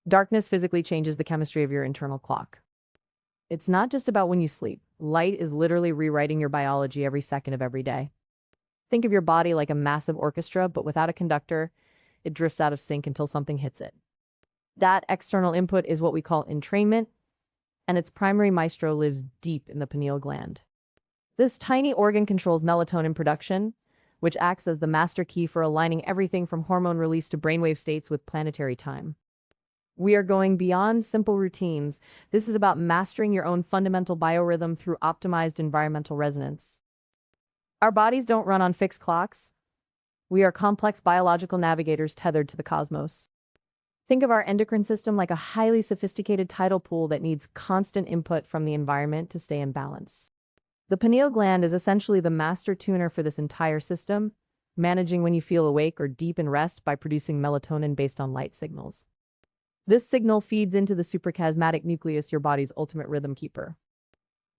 Darkness physically changes the chemistry of your internal clock. It's not just about when you sleep. Light is literally rewriting your biology every second of every day. Think of your body like a massive orchestra, but without a conductor, it drifts out of sync until something hits it. That external input is what we call entrainment, and its primary maestro lives deep in the pineal gland. This tiny organ controls melatonin production, which acts as the master key for aligning everything from hormone release to brainwave states with planetary time. We are going beyond simple routines. This is about mastering your own fundamental biorhythm through optimized environmental resonance. Our bodies don't run on fixed clocks. We are complex biological navigators tethered to the cosmos. Think of our endocrine system like a highly sophisticated tidal pool that needs constant input from the environment to stay in balance. The pineal gland is essentially the master tuner for this entire system, managing when you feel awake or deep in rest by producing melatonin based on light signals. This signal feeds into the suprachiasmatic nucleus, your body's ultimate rhythm keeper.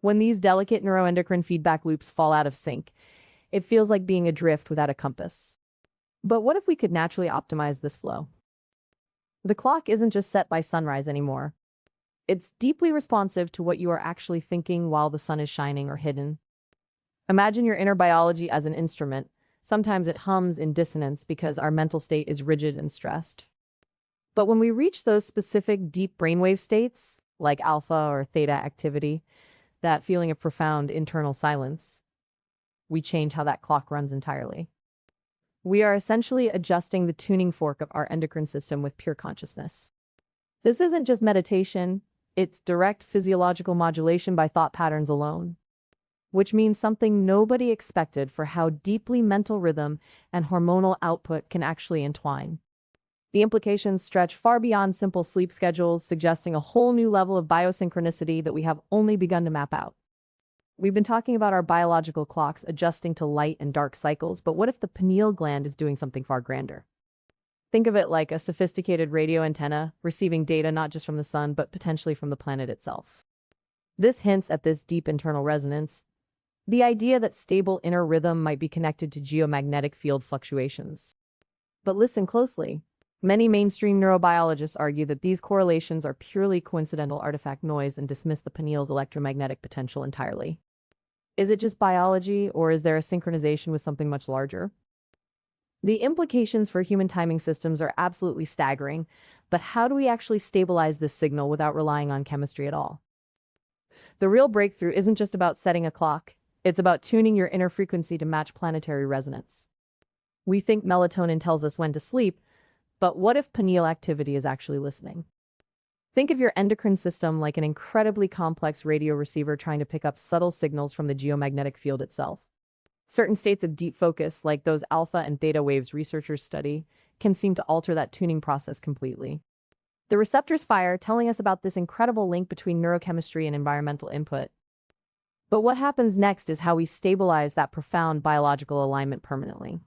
When these delicate neuroendocrine feedback loops fall out of sync, it feels like being adrift without a compass. But what if we could naturally optimize this flow? The clock isn't just set by sunrise anymore. It's deeply responsive to what you are actually thinking while the sun is shining or hidden. Imagine your inner biology as an instrument. Sometimes it hums in dissonance because our mental state is rigid and stressed. But when we reach those specific deep brainwave states, like alpha or theta activity, that feeling of profound internal silence, we change how that clock runs entirely. We are essentially adjusting the tuning fork of our endocrine system with pure consciousness. This isn't just meditation, it's direct physiological modulation by thought patterns alone, which means something nobody expected for how deeply mental rhythm and hormonal output can actually entwine. The implications stretch far beyond simple sleep schedules, suggesting a whole new level of biosynchronicity that we have only begun to map out. We've been talking about our biological clocks adjusting to light and dark cycles, but what if the pineal gland is doing something far grander? Think of it like a sophisticated radio antenna, receiving data not just from the sun, but potentially from the planet itself. This hints at this deep internal resonance, the idea that stable inner rhythm might be connected to geomagnetic field fluctuations. But listen closely. Many mainstream neurobiologists argue that these correlations are purely coincidental artifact noise and dismiss the pineal's electromagnetic potential entirely. Is it just biology, or is there a synchronization with something much larger? The implications for human timing systems are absolutely staggering, but how do we actually stabilize this signal without relying on chemistry at all? The real breakthrough isn't just about setting a clock, it's about tuning your inner frequency to match planetary resonance. We think melatonin tells us when to sleep, but what if pineal activity is actually listening? Think of your endocrine system like an incredibly complex radio receiver trying to pick up subtle signals from the geomagnetic field itself. Certain states of deep focus, like those alpha and theta waves researchers study, can seem to alter that tuning process completely. The receptors fire, telling us about this incredible link between neurochemistry and environmental input. But what happens next is how we stabilize that profound biological alignment permanently.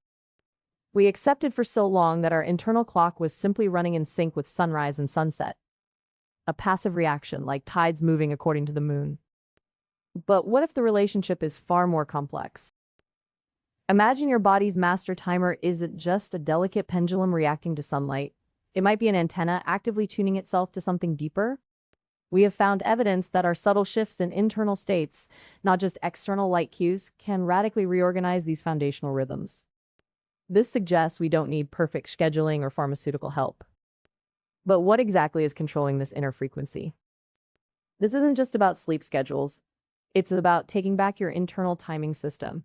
We accepted for so long that our internal clock was simply running in sync with sunrise and sunset, a passive reaction like tides moving according to the moon. But what if the relationship is far more complex? Imagine your body's master timer isn't just a delicate pendulum reacting to sunlight. It might be an antenna actively tuning itself to something deeper. We have found evidence that our subtle shifts in internal states, not just external light cues, can radically reorganize these foundational rhythms. This suggests we don't need perfect scheduling or pharmaceutical help. But what exactly is controlling this inner frequency? This isn't just about sleep schedules. It's about taking back your internal timing system.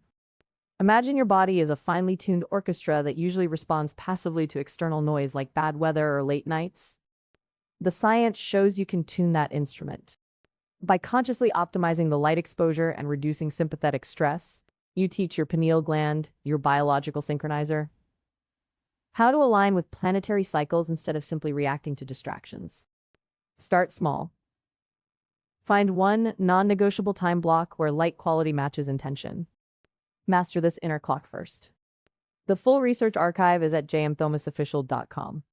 Imagine your body is a finely tuned orchestra that usually responds passively to external noise like bad weather or late nights. The science shows you can tune that instrument. By consciously optimizing the light exposure and reducing sympathetic stress, you teach your pineal gland, your biological synchronizer, how to align with planetary cycles instead of simply reacting to distractions. Start small. Find one non-negotiable time block where light quality matches intention. Master this inner clock first. The full research archive is at jmthomasofficial.com.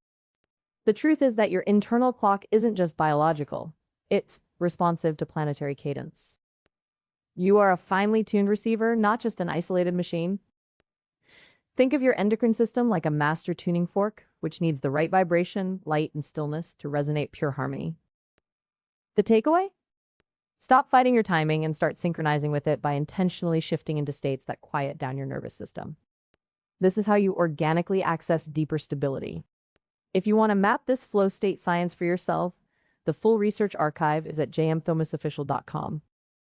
The truth is that your internal clock isn't just biological, it's responsive to planetary cadence. You are a finely tuned receiver, not just an isolated machine. Think of your endocrine system like a master tuning fork, which needs the right vibration, light, and stillness to resonate pure harmony. The takeaway? Stop fighting your timing and start synchronizing with it by intentionally shifting into states that quiet down your nervous system. This is how you organically access deeper stability. If you want to map this flow state science for yourself, the full research archive is at jmthomasofficial.com.